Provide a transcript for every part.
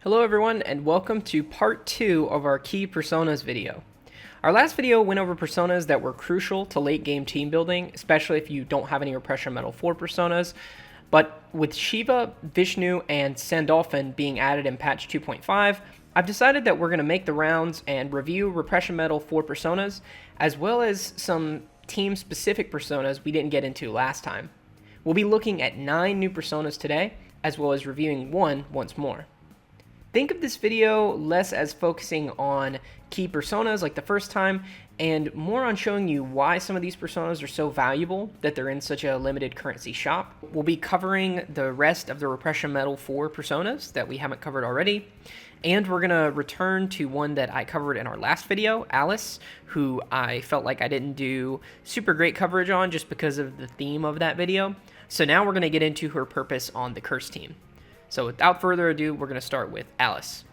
Hello everyone, and welcome to part 2 of our key personas video. Our last video went over personas that were crucial to late game team building, especially if you don't have any Repression Metal 4 personas, but with Shiva, Vishnu, and Sandalphon being added in patch 2.5, I've decided that we're going to make the rounds and review Repression Metal 4 personas, as well as some team-specific personas we didn't get into last time. We'll be looking at 9 new personas today, as well as reviewing one once more. Think of this video less as focusing on key personas like the first time, and more on showing you why some of these personas are so valuable that they're in such a limited currency shop. We'll be covering the rest of the Repression Metal 4 personas that we haven't covered already, and we're going to return to one that I covered in our last video, Alice, who I felt like I didn't do super great coverage on just because of the theme of that video. So now we're going to get into her purpose on the Curse team. So without further ado, we're going to start with Alice.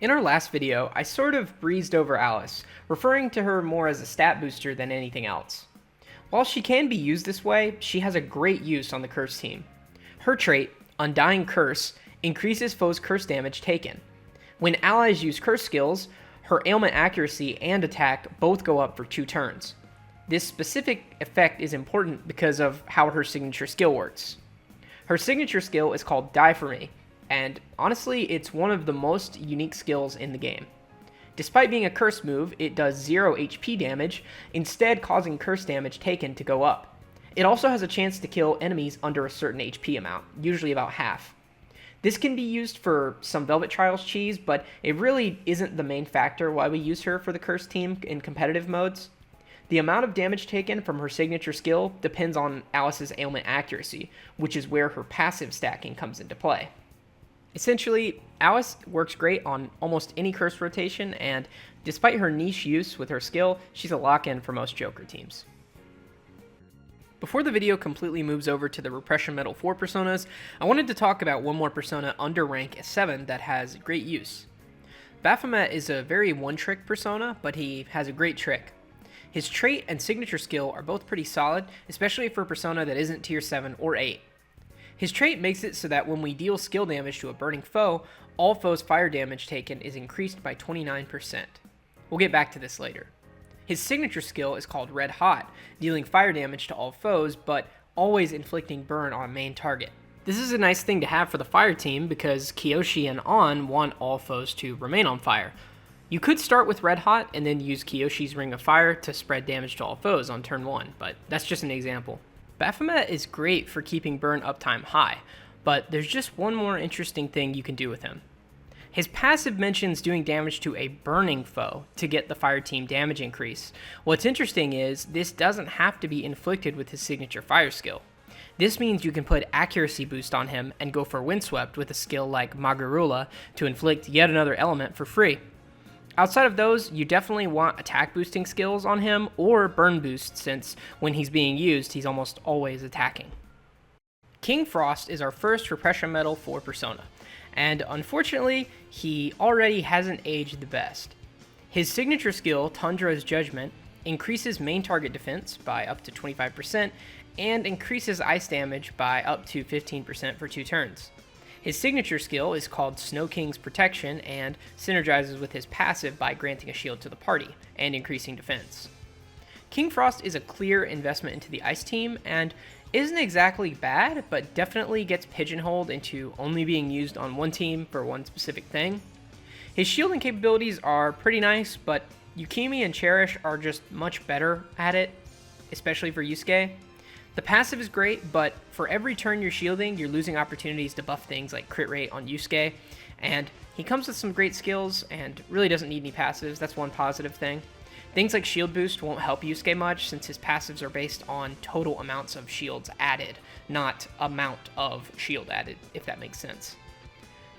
In our last video, I sort of breezed over Alice, referring to her more as a stat booster than anything else. While she can be used this way, she has a great use on the Curse team. Her trait, Undying Curse, increases foes' curse damage taken. When allies use curse skills, her ailment accuracy and attack both go up for 2 turns. This specific effect is important because of how her signature skill works. Her signature skill is called Die For Me, and honestly, it's one of the most unique skills in the game. Despite being a curse move, it does 0 HP damage, instead causing curse damage taken to go up. It also has a chance to kill enemies under a certain HP amount, usually about half. This can be used for some Velvet Trials cheese, but it really isn't the main factor why we use her for the curse team in competitive modes. The amount of damage taken from her signature skill depends on Alice's ailment accuracy, which is where her passive stacking comes into play. Essentially, Alice works great on almost any curse rotation, and despite her niche use with her skill, she's a lock-in for most Joker teams. Before the video completely moves over to the Repression Metal 4 personas, I wanted to talk about one more persona under rank 7 that has great use. Baphomet is a very one-trick persona, but he has a great trick. His trait and signature skill are both pretty solid, especially for a persona that isn't tier 7 or 8. His trait makes it so that when we deal skill damage to a burning foe, all foes' fire damage taken is increased by 29%. We'll get back to this later. His signature skill is called Red Hot, dealing fire damage to all foes, but always inflicting burn on a main target. This is a nice thing to have for the fire team because Kyoshi and On want all foes to remain on fire. You could start with Red Hot and then use Kyoshi's Ring of Fire to spread damage to all foes on turn 1, but that's just an example. Baphomet is great for keeping burn uptime high, but there's just one more interesting thing you can do with him. His passive mentions doing damage to a burning foe to get the fire team damage increase. What's interesting is this doesn't have to be inflicted with his signature fire skill. This means you can put accuracy boost on him and go for Windswept with a skill like Magarula to inflict yet another element for free. Outside of those, you definitely want attack boosting skills on him or burn boost, since when he's being used, he's almost always attacking. King Frost is our first Repression Metal 4 persona, and unfortunately, he already hasn't aged the best. His signature skill, Tundra's Judgment, increases main target defense by up to 25% and increases ice damage by up to 15% for 2 turns. His signature skill is called Snow King's Protection and synergizes with his passive by granting a shield to the party and increasing defense. King Frost is a clear investment into the ice team and isn't exactly bad, but definitely gets pigeonholed into only being used on one team for one specific thing. His shielding capabilities are pretty nice, but Yukimi and Cherish are just much better at it, especially for Yusuke. The passive is great, but for every turn you're shielding, you're losing opportunities to buff things like crit rate on Yusuke, and he comes with some great skills and really doesn't need any passives. That's one positive thing. Things like shield boost won't help Yusuke much since his passives are based on total amounts of shields added, not amount of shield added, if that makes sense.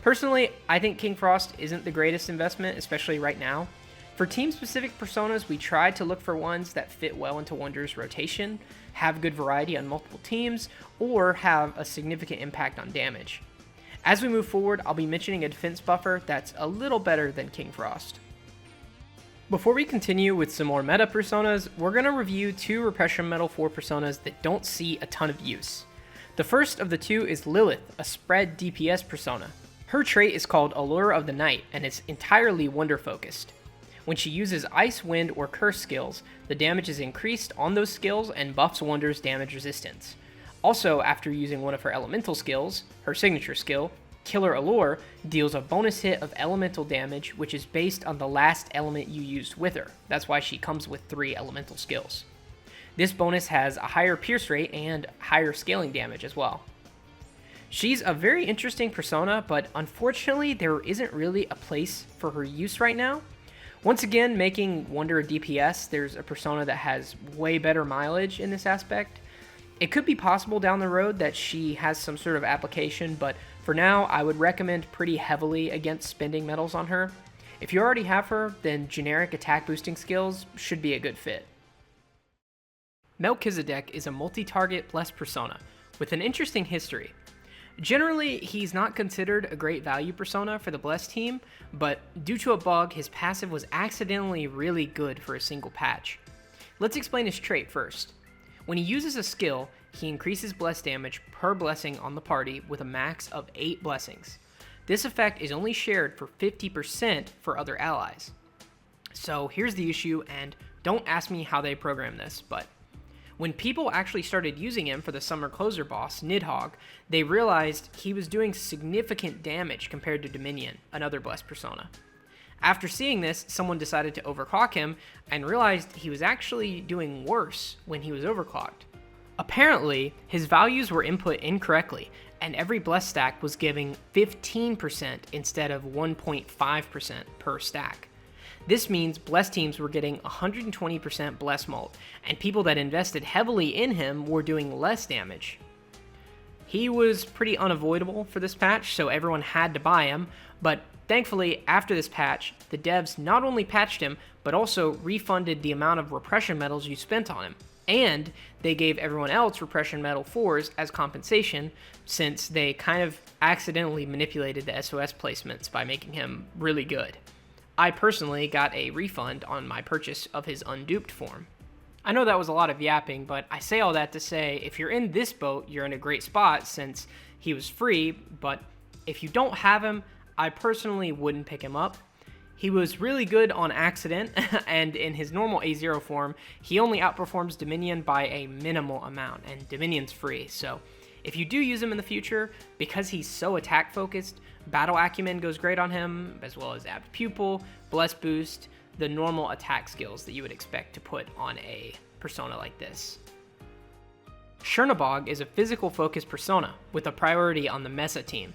Personally, I think King Frost isn't the greatest investment, especially right now. For team-specific personas, we tried to look for ones that fit well into Wonder's rotation, have good variety on multiple teams, or have a significant impact on damage. As we move forward, I'll be mentioning a defense buffer that's a little better than King Frost. Before we continue with some more meta personas, we're going to review 2 Repression Metal 4 personas that don't see a ton of use. The first of the 2 is Lilith, a spread DPS persona. Her trait is called Allure of the Night, and it's entirely wonder focused. When she uses Ice, Wind, or Curse skills, the damage is increased on those skills and buffs Wonder's damage resistance. Also, after using one of her elemental skills, her signature skill, Killer Allure, deals a bonus hit of elemental damage, which is based on the last element you used with her. That's why she comes with 3 elemental skills. This bonus has a higher pierce rate and higher scaling damage as well. She's a very interesting persona, but unfortunately there isn't really a place for her use right now. Once again, making Wonder a DPS, there's a persona that has way better mileage in this aspect. It could be possible down the road that she has some sort of application, but for now, I would recommend pretty heavily against spending medals on her. If you already have her, then generic attack boosting skills should be a good fit. Melchizedek is a multi-target blessed persona with an interesting history. Generally, he's not considered a great value persona for the blessed team, but due to a bug, his passive was accidentally really good for a single patch. Let's explain his trait first. When he uses a skill, he increases blessed damage per blessing on the party with a max of 8 blessings. This effect is only shared for 50% for other allies. So here's the issue, and don't ask me how they programmed this, but when people actually started using him for the summer closer boss, Nidhogg, they realized he was doing significant damage compared to Dominion, another blessed persona. After seeing this, someone decided to overclock him and realized he was actually doing worse when he was overclocked. Apparently, his values were input incorrectly, and every bless stack was giving 15% instead of 1.5% per stack. This means bless teams were getting 120% bless mult, and people that invested heavily in him were doing less damage. He was pretty unavoidable for this patch, so everyone had to buy him, but thankfully, after this patch, the devs not only patched him, but also refunded the amount of Repression medals you spent on him. And they gave everyone else Repression Medal 4s as compensation, since they kind of accidentally manipulated the SOS placements by making him really good. I personally got a refund on my purchase of his unduped form. I know that was a lot of yapping, but I say all that to say, if you're in this boat, you're in a great spot since he was free, but if you don't have him, I personally wouldn't pick him up. He was really good on accident, and in his normal A0 form, he only outperforms Dominion by a minimal amount, and Dominion's free, so if you do use him in the future, because he's so attack focused, Battle Acumen goes great on him, as well as Apt Pupil, Bless Boost, the normal attack skills that you would expect to put on a persona like this. Chernobog is a physical focused persona with a priority on the Mesa team.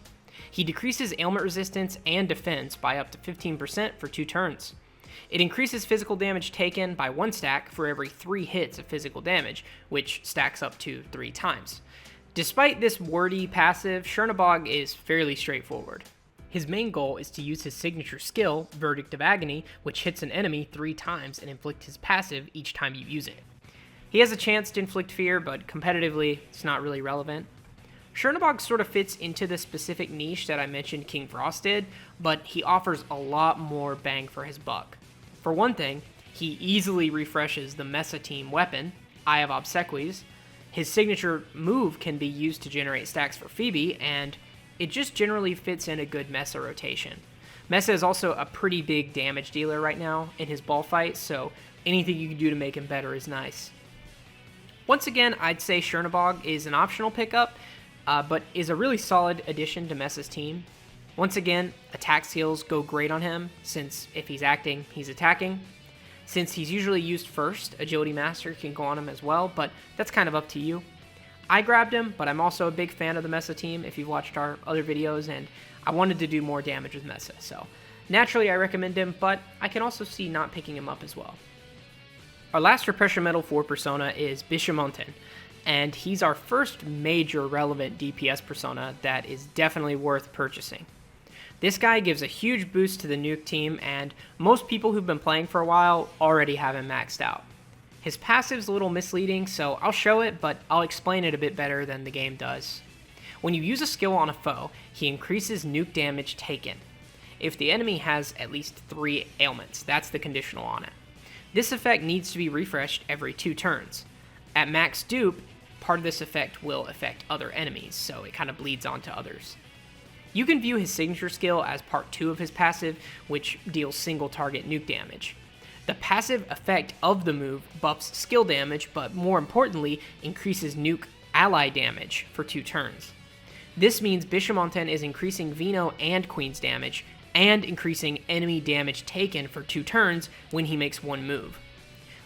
He decreases ailment resistance and defense by up to 15% for 2 turns. It increases physical damage taken by 1 stack for every 3 hits of physical damage, which stacks up to 3 times. Despite this wordy passive, Chernobog is fairly straightforward. His main goal is to use his signature skill, Verdict of Agony, which hits an enemy 3 times and inflicts his passive each time you use it. He has a chance to inflict fear, but competitively, it's not really relevant. Chernobog sort of fits into the specific niche that I mentioned King Frost did, but he offers a lot more bang for his buck. For one thing, he easily refreshes the Mesa team weapon, Eye of Obsequies. His signature move can be used to generate stacks for Phoebe, and it just generally fits in a good Mesa rotation. Mesa is also a pretty big damage dealer right now in his ball fight, so anything you can do to make him better is nice. Once again, I'd say Chernobog is an optional pickup, but is a really solid addition to Mesa's team. Once again, attack skills go great on him, since if he's acting, he's attacking. Since he's usually used first, Agility Master can go on him as well, but that's kind of up to you. I grabbed him, but I'm also a big fan of the Mesa team if you've watched our other videos, and I wanted to do more damage with Mesa, so naturally I recommend him, but I can also see not picking him up as well. Our last Repression Medal 4 persona is Bishamonten, and he's our first major relevant DPS persona that is definitely worth purchasing. This guy gives a huge boost to the nuke team, and most people who've been playing for a while already have him maxed out. His passive's a little misleading, so I'll show it, but I'll explain it a bit better than the game does. When you use a skill on a foe, he increases nuke damage taken. If the enemy has at least 3 ailments, that's the conditional on it. This effect needs to be refreshed every 2 turns. At max dupe, part of this effect will affect other enemies, so it kind of bleeds onto others. You can view his signature skill as part 2 of his passive, which deals single target nuke damage. The passive effect of the move buffs skill damage, but more importantly, increases nuke ally damage for 2 turns. This means Bishamonten is increasing Vino and Queen's damage, and increasing enemy damage taken for 2 turns when he makes one move.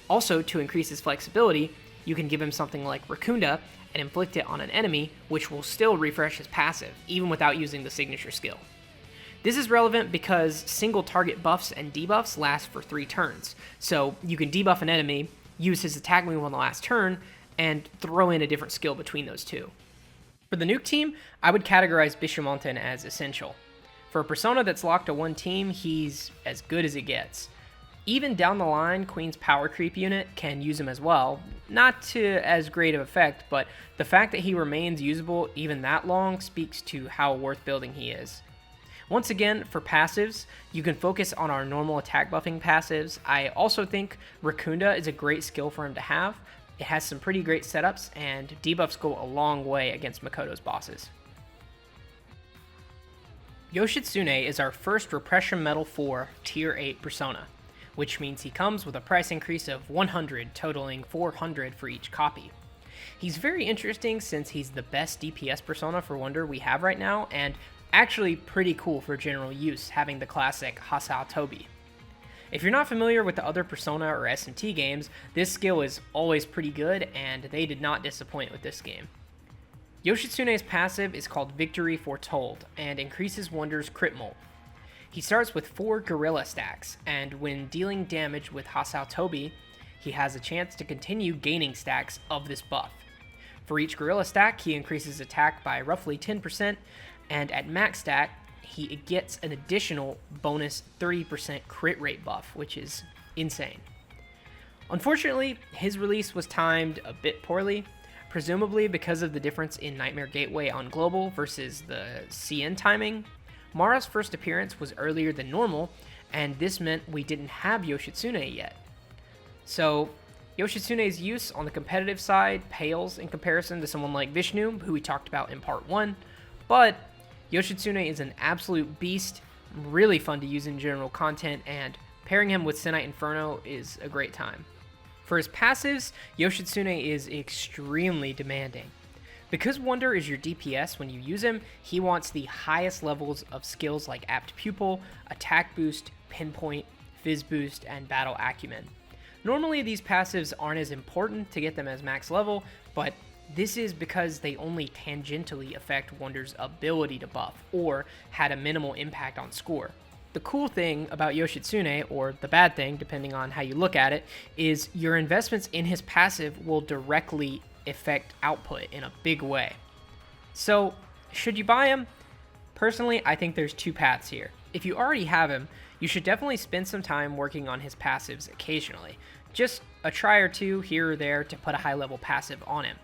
Also, to increase his flexibility, you can give him something like Racunda and inflict it on an enemy, which will still refresh his passive, even without using the signature skill. This is relevant because single target buffs and debuffs last for 3 turns, so you can debuff an enemy, use his attack move on the last turn, and throw in a different skill between those two. For the nuke team, I would categorize Bishamonten as essential. For a persona that's locked to one team, he's as good as it gets. Even down the line, Queen's power creep unit can use him as well, not to as great of effect, but the fact that he remains usable even that long speaks to how worth building he is. Once again, for passives, you can focus on our normal attack buffing passives. I also think Racunda is a great skill for him to have. It has some pretty great setups, and debuffs go a long way against Makoto's bosses. Yoshitsune is our first Repression Metal 4 Tier 8 persona, which means he comes with a price increase of 100, totaling 400 for each copy. He's very interesting since he's the best DPS persona for Wonder we have right now, and actually pretty cool for general use, having the classic Hasao Tobi. If you're not familiar with the other Persona or SMT games, this skill is always pretty good, and they did not disappoint with this game. Yoshitsune's passive is called Victory Foretold, and increases Wonder's crit molt. He starts with 4 Gorilla stacks, and when dealing damage with Hasao Tobi, he has a chance to continue gaining stacks of this buff. For each Gorilla stack, he increases attack by roughly 10%, and at max stack, he gets an additional bonus 30% crit rate buff, which is insane. Unfortunately, his release was timed a bit poorly, presumably because of the difference in Nightmare Gateway on global versus the CN timing. Mara's first appearance was earlier than normal, and this meant we didn't have Yoshitsune yet. So, Yoshitsune's use on the competitive side pales in comparison to someone like Vishnu, who we talked about in part 1, but Yoshitsune is an absolute beast, really fun to use in general content, and pairing him with Senite Inferno is a great time. For his passives, Yoshitsune is extremely demanding. Because Wonder is your DPS when you use him, he wants the highest levels of skills like Apt Pupil, Attack Boost, Pinpoint, Fizz Boost, and Battle Acumen. Normally these passives aren't as important to get them as max level, but this is because they only tangentially affect Wonder's ability to buff, or had a minimal impact on score. The cool thing about Yoshitsune, or the bad thing depending on how you look at it, is your investments in his passive will directly affect output in a big way. So, should you buy him? Personally, I think there's 2 paths here. If you already have him, you should definitely spend some time working on his passives occasionally. Just a try or 2 here or there to put a high level passive on him.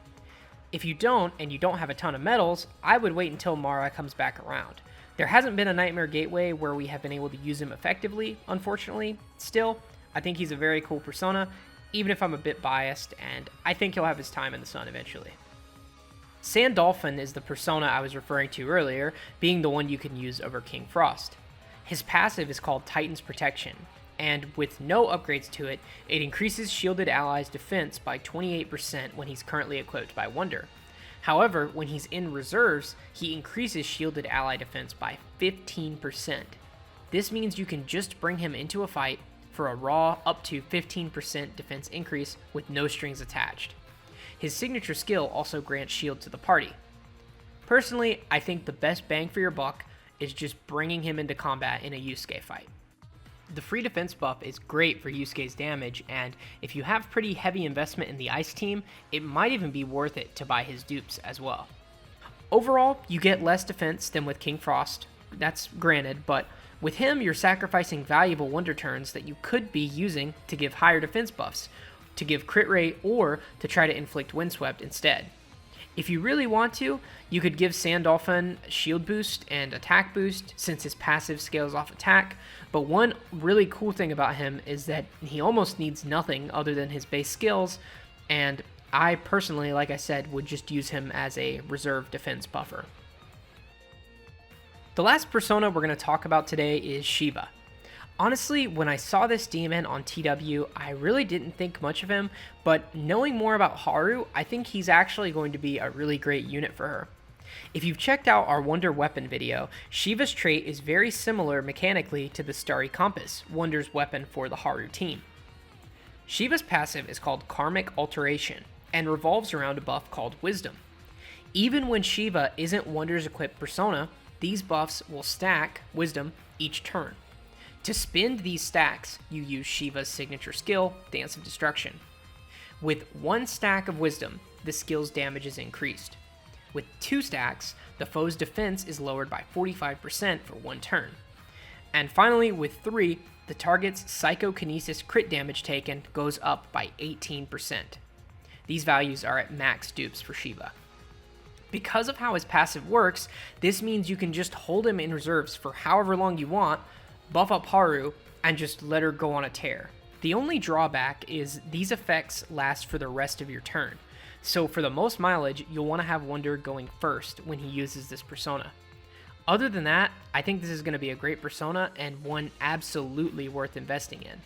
If you don't, and you don't have a ton of medals, I would wait until Mara comes back around. There hasn't been a Nightmare Gateway where we have been able to use him effectively, unfortunately. Still, I think he's a very cool persona, even if I'm a bit biased, and I think he'll have his time in the sun eventually. Sandalphon is the persona I was referring to earlier, being the one you can use over King Frost. His passive is called Titan's Protection, and with no upgrades to it, it increases shielded allies' defense by 28% when he's currently equipped by Wonder. However, when he's in reserves, he increases shielded ally defense by 15%. This means you can just bring him into a fight for a raw up to 15% defense increase with no strings attached. His signature skill also grants shield to the party. Personally, I think the best bang for your buck is just bringing him into combat in a Yusuke fight. The free defense buff is great for Yusuke's damage, and if you have pretty heavy investment in the ice team, it might even be worth it to buy his dupes as well. Overall, you get less defense than with King Frost, that's granted, but with him you're sacrificing valuable Wonder turns that you could be using to give higher defense buffs, to give crit rate, or to try to inflict Windswept instead. If you really want to, you could give Sandalphon shield boost and attack boost since his passive scales off attack, but one really cool thing about him is that he almost needs nothing other than his base skills, and I personally, like I said, would just use him as a reserve defense buffer. The last persona we're going to talk about today is Shiva. Honestly, when I saw this demon on TW, I really didn't think much of him, but knowing more about Haru, I think he's actually going to be a really great unit for her. If you've checked out our Wonder Weapon video, Shiva's trait is very similar mechanically to the Starry Compass, Wonder's weapon for the Haru team. Shiva's passive is called Karmic Alteration, and revolves around a buff called Wisdom. Even when Shiva isn't Wonder's equipped persona, these buffs will stack Wisdom each turn. To spend these stacks, you use Shiva's signature skill, Dance of Destruction. With 1 stack of Wisdom, the skill's damage is increased. With 2 stacks, the foe's defense is lowered by 45% for 1 turn. And finally, with 3, the target's Psychokinesis crit damage taken goes up by 18%. These values are at max dupes for Shiva. Because of how his passive works, this means you can just hold him in reserves for however long you want, buff up Haru, and just let her go on a tear. The only drawback is these effects last for the rest of your turn, so for the most mileage, you'll want to have Wonder going first when he uses this persona. Other than that, I think this is going to be a great persona and one absolutely worth investing in.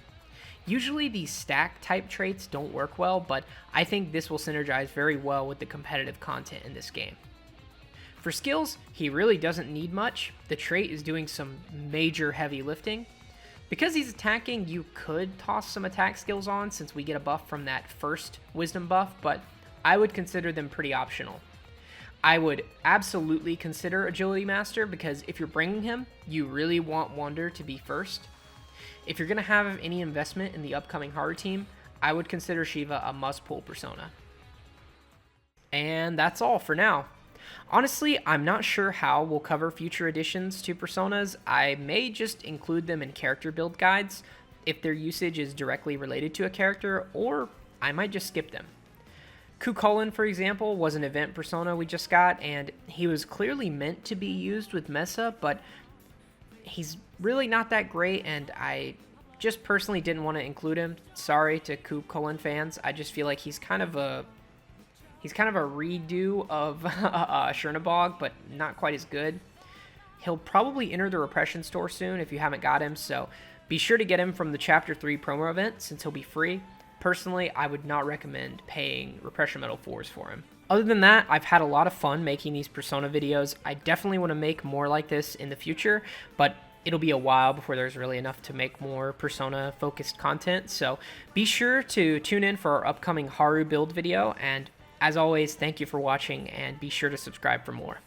Usually these stack type traits don't work well, but I think this will synergize very well with the competitive content in this game. For skills, he really doesn't need much. The trait is doing some major heavy lifting. Because he's attacking, you could toss some attack skills on since we get a buff from that first Wisdom buff, but I would consider them pretty optional. I would absolutely consider Agility Master because if you're bringing him, you really want Wonder to be first. If you're going to have any investment in the upcoming Haru team, I would consider Shiva a must-pull persona. And that's all for now. Honestly, I'm not sure how we'll cover future additions to personas. I may just include them in character build guides if their usage is directly related to a character, or I might just skip them. Cuchulainn, for example, was an event persona we just got, and he was clearly meant to be used with Mesa, but he's really not that great, and I just personally didn't want to include him. Sorry to Cuchulainn fans. I just feel like he's kind of a redo of Chernobog, but not quite as good. He'll probably enter the Repression store soon if you haven't got him, so be sure to get him from the Chapter 3 promo event since he'll be free. Personally, I would not recommend paying Repression Medal 4s for him. Other than that, I've had a lot of fun making these Persona videos. I definitely want to make more like this in the future, but it'll be a while before there's really enough to make more Persona-focused content, so be sure to tune in for our upcoming Haru build video, and as always, thank you for watching, and be sure to subscribe for more.